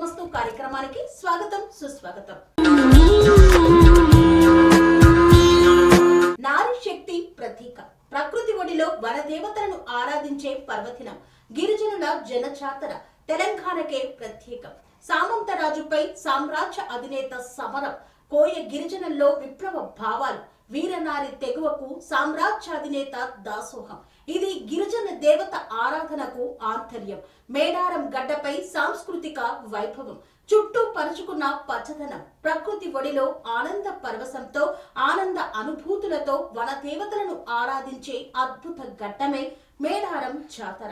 శుభమస్తు కార్యక్రమానికి స్వాగతం సుస్వాగతం. నారీ శక్తి ప్రతీక, ప్రకృతి ఒడిలో వనదేవతలను ఆరాధించే పర్వదినం, గిరిజనుల జనజాతర తెలంగాణకే ప్రత్యేకం. సామంతరాజుపై సామ్రాజ్య అధినేత సమరం, కోయ గిరిజనుల్లో విప్లవ భావాలు, వీరనారి తెగువకు సామ్రాజ్యాధినేత దాసోహం. ఇది గిరిజన దేవత ఆరాధనకు ఆంతర్యం. మేడారం గడ్డపై సాంస్కృతిక వైభవం, చుట్టూ పరుచుకున్న పచ్చదనం, ప్రకృతి ఒడిలో ఆనంద పరవశంతో ఆనంద అనుభూతులతో వన దేవతలను ఆరాధించే అద్భుత ఘట్టమే మేడారం జాతర.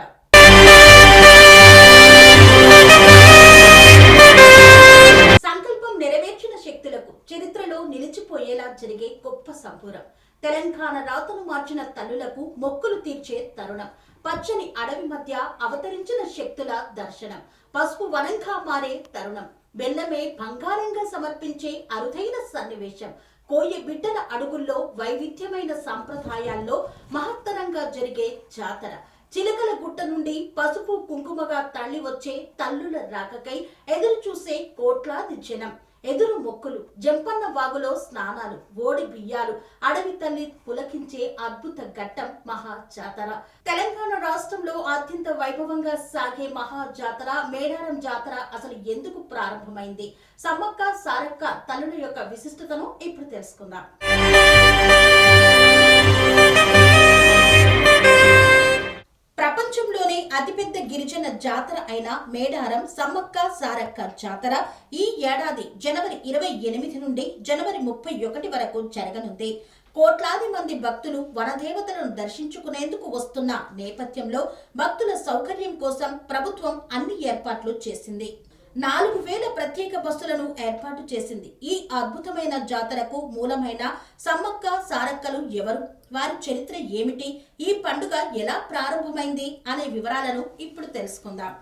సంకల్పం నెరవేర్చిన శక్తులకు చరిత్రలో నిలిచిపోయేలా జరిగే గొప్ప సంబురం. తెలంగాణ రాతను మార్చిన తల్లులకు మొక్కులు తీర్చే తరుణం. పచ్చని అడవి మధ్య అవతరించిన శక్తుల దర్శనం, పసుపు వనంగా మారే తరుణం, బెల్లమే బంగారంగా సమర్పించే అరుదైన సన్నివేశం. కోయ బిడ్డల అడుగుల్లో వైవిధ్యమైన సంప్రదాయాల్లో మహత్తరంగా జరిగే జాతర. చిలకల గుట్ట నుండి పసుపు కుంకుమగా తల్లి వచ్చే తల్లుల రాకకై ఎదురు చూసే కోట్లాది జనం. ఎదురు మొక్కులు, జంపన్న వాగులో స్నానాలు, ఓడి బియ్యాలు, అడవి తల్లి పులకించే అద్భుత ఘట్టం మహా జాతర. తెలంగాణ రాష్ట్రంలో అత్యంత వైభవంగా సాగే మహా జాతర మేడారం జాతర అసలు ఎందుకు ప్రారంభమైంది? సమ్మక్క సారక్క తల్లుల యొక్క విశిష్టతను ఇప్పుడు తెలుసుకుందాం. ప్రపంచంలోనే అతిపెద్ద గిరిజన జాతర అయిన మేడారం సమ్మక్క సారక్క జాతర ఈ ఏడాది జనవరి 28 నుండి జనవరి 31 వరకు జరగనుంది. కోట్లాది మంది భక్తులు వనదేవతలను దర్శించుకునేందుకు వస్తున్న నేపథ్యంలో భక్తుల సౌకర్యం కోసం ప్రభుత్వం అన్ని ఏర్పాట్లు చేసింది. 4000 ప్రత్యేక బస్సులను ఏర్పాటు చేసింది. ఈ అద్భుతమైన జాతరకు మూలమైన సమ్మక్క సారక్కలు ఎవరు, వారి చరిత్ర ఏమిటి, ఈ పండుగ ఎలా ప్రారంభమైంది అనే వివరాలను ఇప్పుడు తెలుసుకుందాం.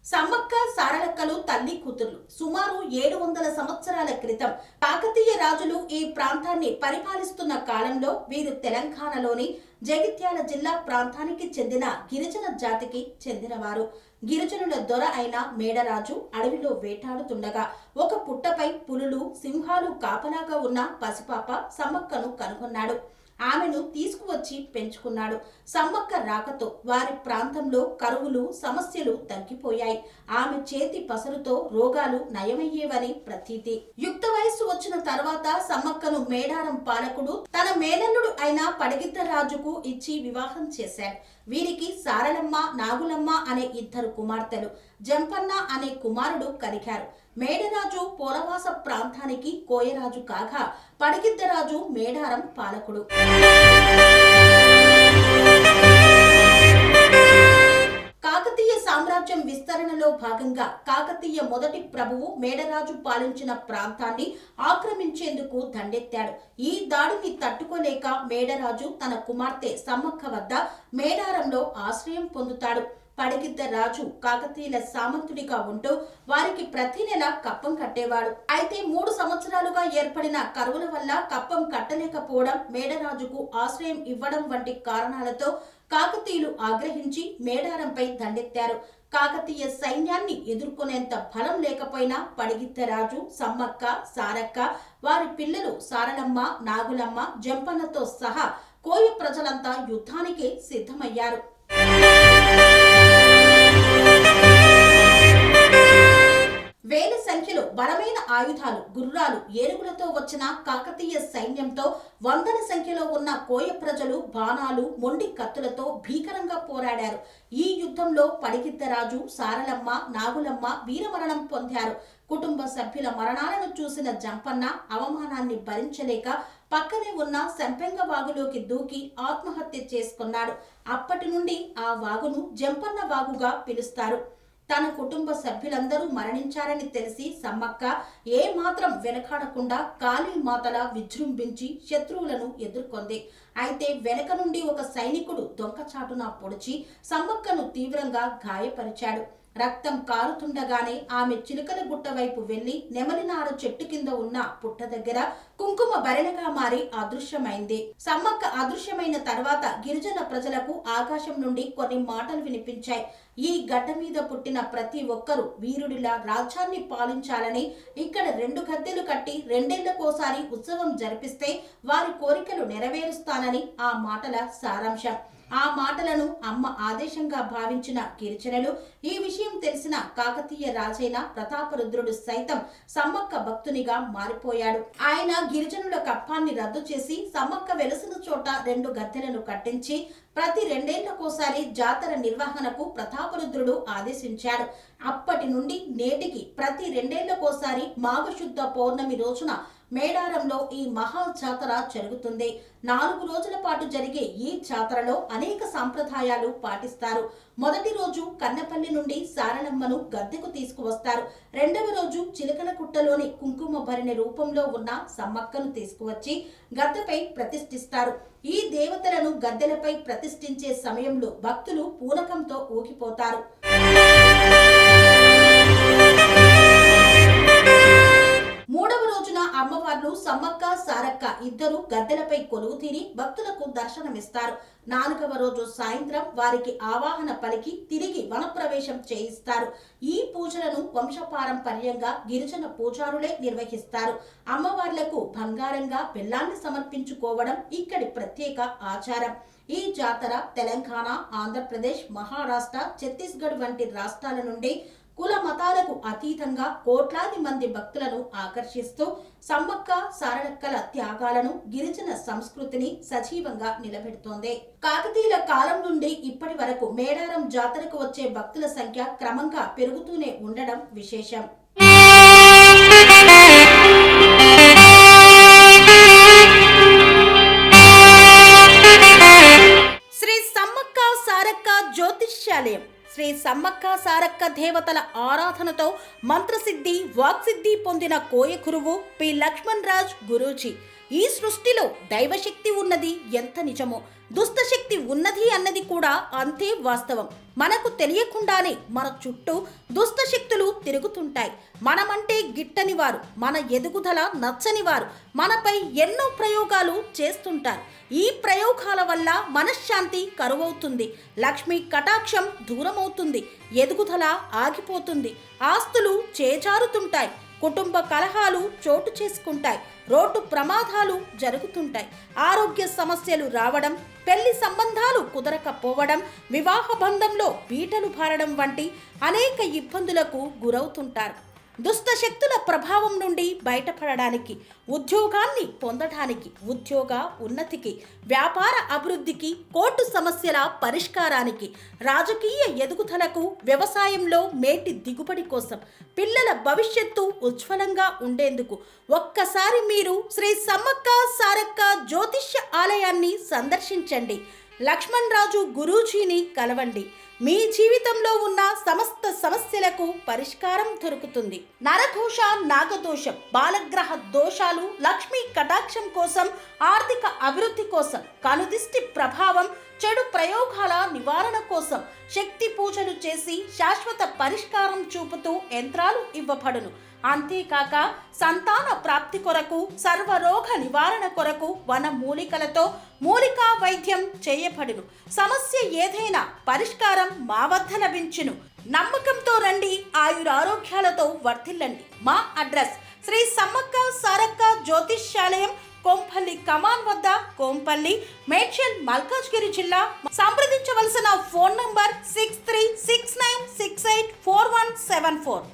సమ్మక్క సారలక్కలు తల్లి కూతుర్లు. సుమారు 700 సంవత్సరాల క్రితం కాకతీయ రాజులు ఈ ప్రాంతాన్ని పరిపాలిస్తున్న కాలంలో వీరు తెలంగాణలోని జగిత్యాల జిల్లా ప్రాంతానికి చెందిన గిరిజన జాతికి చెందినవారు. గిరిజనుల దొర అయిన మేడరాజు అడవిలో వేటాడుతుండగా ఒక పుట్టపై పులులు, సింహాలు కాపలాగా ఉన్న పసిపాప సమ్మక్కను కనుగొన్నాడు. ఆమెను తీసుకువచ్చి పెంచుకున్నాడు. సమ్మక్క రాకతో వారి ప్రాంతంలో కరువులు, సమస్యలు తగ్గిపోయాయి. ఆమె చేతి పసరుతో రోగాలు నయమయ్యేవని ప్రతీతి. యుక్త వయస్సు వచ్చిన తర్వాత సమ్మక్కను మేడారం పాలకుడు తన మేనల్లుడు అయిన పడిగిద్దరాజుకు ఇచ్చి వివాహం చేశాడు. వీరికి సారలమ్మ, నాగులమ్మ అనే 2 కుమార్తెలు, జంపన్న అనే కుమారుడు కలిగారు. మేడరాజు పోలవాస ప్రాంతానికి కోయరాజు కాగా పడిగిద్దరాజు మేడారం పాలకుడు. కాకతీయ సామ్రాజ్యం విస్తరణలో భాగంగా కాకతీయ మొదటి ప్రభువు మేడరాజు పాలించిన ప్రాంతాన్ని ఆక్రమించేందుకు దండెత్తాడు. ఈ దాడిని తట్టుకోలేక మేడరాజు తన కుమార్తె సమ్మక్క వద్ద మేడారంలో ఆశ్రయం పొందుతాడు. పడిగిద్ద రాజు కాకతీయుల సామంతుడిగా ఉంటూ వారికి ప్రతి నెల కప్పం కట్టేవాడు. అయితే 3 సంవత్సరాలుగా ఏర్పడిన కరువుల వల్ల కప్పం కట్టలేకపోవడం, మేడరాజుకు ఆశ్రయం ఇవ్వడం వంటి కారణాలతో కాకతీయులు ఆగ్రహించి మేడారంపై దండెత్తారు. కాకతీయ సైన్యాన్ని ఎదుర్కొనేంత బలం లేకపోయినా పడిగిద్దరాజు, సమ్మక్క సారక్క, వారి పిల్లలు సారలమ్మ, నాగులమ్మ, జంపన్నతో సహా కోయ ప్రజలంతా యుద్ధానికి సిద్ధమయ్యారు. వేల సంఖ్యలో బలమైన ఆయుధాలు, గుర్రాలు, ఏనుగులతో వచ్చిన కాకతీయ సైన్యంతో వందల సంఖ్యలో ఉన్న కోయ ప్రజలు బాణాలు, మొండి కత్తులతో భీకరంగా పోరాడారు. ఈ యుద్ధంలో పడిగిద్దరాజు, సారలమ్మ, నాగులమ్మ వీరమరణం పొందారు. కుటుంబ సభ్యుల మరణాలను చూసిన జంపన్న అవమానాన్ని భరించలేక పక్కనే ఉన్న సంపెంగ వాగులోకి దూకి ఆత్మహత్య చేసుకున్నాడు. అప్పటి నుండి ఆ వాగును జంపన్న వాగుగా పిలుస్తారు. తన కుటుంబ సభ్యులందరూ మరణించారని తెలిసి సమ్మక్క ఏ మాత్రం వెనకాడకుండా కాళీ మాతలా విజృంభించి శత్రువులను ఎదుర్కొంది. అయితే వెనక నుండి ఒక సైనికుడు దొంగచాటున పొడిచి సమ్మక్కను తీవ్రంగా గాయపరిచాడు. రక్తం కారుతుండగానే ఆమె చిలుకల గుట్ట వైపు వెళ్లి నెమలినార చెట్టు కింద ఉన్న పుట్ట దగ్గర కుంకుమ భరణగా మారి అదృశ్యమైంది. సమ్మక్క అదృశ్యమైన తర్వాత గిరిజన ప్రజలకు ఆకాశం నుండి కొన్ని మాటలు వినిపించాయి. ఈ గడ్డ మీద పుట్టిన ప్రతి ఒక్కరూ వీరుడిలా రాజ్యాన్ని పాలించాలని, ఇక్కడ 2 గద్దెలు కట్టి 2 ఏళ్లకోసారి ఉత్సవం జరిపిస్తే వారి కోరికలు నెరవేరుస్తానని ఆ మాటల సారాంశం. ఆ మాటలను అమ్మ ఆదేశంగా భావించిన గిరిజనులు, ఈ విషయం తెలిసిన కాకతీయ రాజైన ప్రతాపరుద్రుడు సైతం సమ్మక్క భక్తునిగా మారిపోయాడు. ఆయన గిరిజనుల కప్పాన్ని రద్దు చేసి సమ్మక్క వెలసిన చోట 2 గద్దెలను కట్టించి ప్రతి 2 ఏళ్లకోసారి జాతర నిర్వహణకు ప్రతాపరుద్రుడు ఆదేశించాడు. అప్పటి నుండి నేటికి ప్రతి 2 ఏళ్లకోసారి మాఘశుద్ధ పౌర్ణమి రోజున మేడారంలో ఈ మహా జాతర జరుగుతుంది. 4 రోజుల పాటు జరిగే ఈ జాతరలో అనేక సాంప్రదాయాలు పాటిస్తారు. మొదటి రోజు కన్నపల్లి నుండి సారలమ్మను గద్దెకు తీసుకువస్తారు. 2వ రోజు చిలకలగుట్టలోని కుంకుమ భరిణి రూపంలో ఉన్న సమ్మక్కను తీసుకువచ్చి గద్దెపై ప్రతిష్ఠిస్తారు. ఈ దేవతలను గద్దెలపై ప్రతిష్ఠించే సమయంలో భక్తులు పూనకంతో ఊగిపోతారు. అమ్మవార్లు సమ్మక్క సారక్క ఇద్దరు గద్దెలపై కొలువు తీరి భక్తులకు దర్శనమిస్తారు. 4వ రోజు సాయంత్రం వారికి ఆవాహన పలికి తిరిగి వనప్రవేశం చేయిస్తారు. ఈ పూజలను వంశపారంపర్యంగా గిరిజన పూజారులే నిర్వహిస్తారు. అమ్మవార్లకు బంగారంగా బెల్లాన్ని సమర్పించుకోవడం ఇక్కడి ప్రత్యేక ఆచారం. ఈ జాతర తెలంగాణ, ఆంధ్రప్రదేశ్, మహారాష్ట్ర, ఛత్తీస్గఢ్ వంటి రాష్ట్రాల నుండి కుల మతాలకు అతీతంగా కోట్లాది మంది భక్తులను ఆకర్షిస్తూ సమ్మక్క సారలక్కల త్యాగాలను, గిరిజన సంస్కృతిని సజీవంగా నిలబెడుతోంది. కాకతీయుల కాలం నుండి ఇప్పటి వరకు మేడారం జాతరకు వచ్చే భక్తుల సంఖ్య క్రమంగా పెరుగుతూనే ఉండడం విశేషం. శ్రీ సమ్మక్క సారక్క జ్యోతిష్యాలయం శ్రీ సమ్మక్క సారక్క దేవతల ఆరాధనతో మంత్రసిద్ధి, వాక్సిద్ధి పొందిన కోయ గురువు పి లక్ష్మణ్ రాజ్ గురూజీ. ఈ సృష్టిలో దైవశక్తి ఉన్నది ఎంత నిజమో, దుష్టశక్తి ఉన్నది అన్నది కూడా అంతే వాస్తవం. మనకు తెలియకుండానే మన చుట్టూ దుష్టశక్తులు తిరుగుతుంటాయి. మనమంటే గిట్టని వారు, మన ఎదుగుదల నచ్చని వారు మనపై ఎన్నో ప్రయోగాలు చేస్తుంటారు. ఈ ప్రయోగాల వల్ల మనశ్శాంతి కరువవుతుంది, లక్ష్మీ కటాక్షం దూరమవుతుంది, ఎదుగుదల ఆగిపోతుంది, ఆస్తులు చేజారుతుంటాయి, కుటుంబ కలహాలు చోటు చేసుకుంటాయి, రోడ్డు ప్రమాదాలు జరుగుతుంటాయి, ఆరోగ్య సమస్యలు రావడం, పెళ్లి సంబంధాలు కుదరకపోవడం, వివాహ బంధంలో పీటలు భారడం వంటి అనేక ఇబ్బందులకు గురవుతుంటారు. దుష్టశక్తుల ప్రభావం నుండి బయటపడడానికి, ఉద్యోగాన్ని పొందడానికి, ఉద్యోగ ఉన్నతికి, వ్యాపార అభివృద్ధికి, కోర్టు సమస్యల పరిష్కారానికి, రాజకీయ ఎదుగుదలకు, వ్యవసాయంలో మేటి దిగుబడి కోసం, పిల్లల భవిష్యత్తు ఉజ్వలంగా ఉండేందుకు ఒక్కసారి మీరు శ్రీ సమ్మక్క సారక్క జ్యోతిష్య ఆలయాన్ని సందర్శించండి. లక్ష్మణ్ రాజు గురూజీని కలవండి. మీ జీవితంలో ఉన్న సమస్త సమస్యలకు పరిష్కారం దొరుకుతుంది. నరదోష, నాగదోషం, బాలగ్రహ దోషాలు, లక్ష్మీ కటాక్షం కోసం, ఆర్థిక అభివృద్ధి కోసం, కనుదిష్టి ప్రభావం, చెడు ప్రయోగాల నివారణ కోసం శక్తి పూజలు చేసి శాశ్వత పరిష్కారం చూపుతూ యంత్రాలు ఇవ్వబడును. అంతేకాక సంతాన ప్రాప్తి కొరకు, సర్వరోగ నివారణ కొరకు వన మూలికలతో మూలికా వైద్యం చేయబడును. సమస్య ఏదైనా పరిష్కారం మా వద్ద లభించును. నమ్మకంతో రండి, ఆయురారోగ్యాలతో వర్ధిల్లండి. మా అడ్రస్ శ్రీ సమ్మక్క సారక్క జ్యోతిష్యాలయం, కోంపల్లి కమాన్ వద్ద, కోంపల్లి, మేడ్చల్, మల్కాజ్గిరి జిల్లా. సంప్రదించవలసిన ఫోన్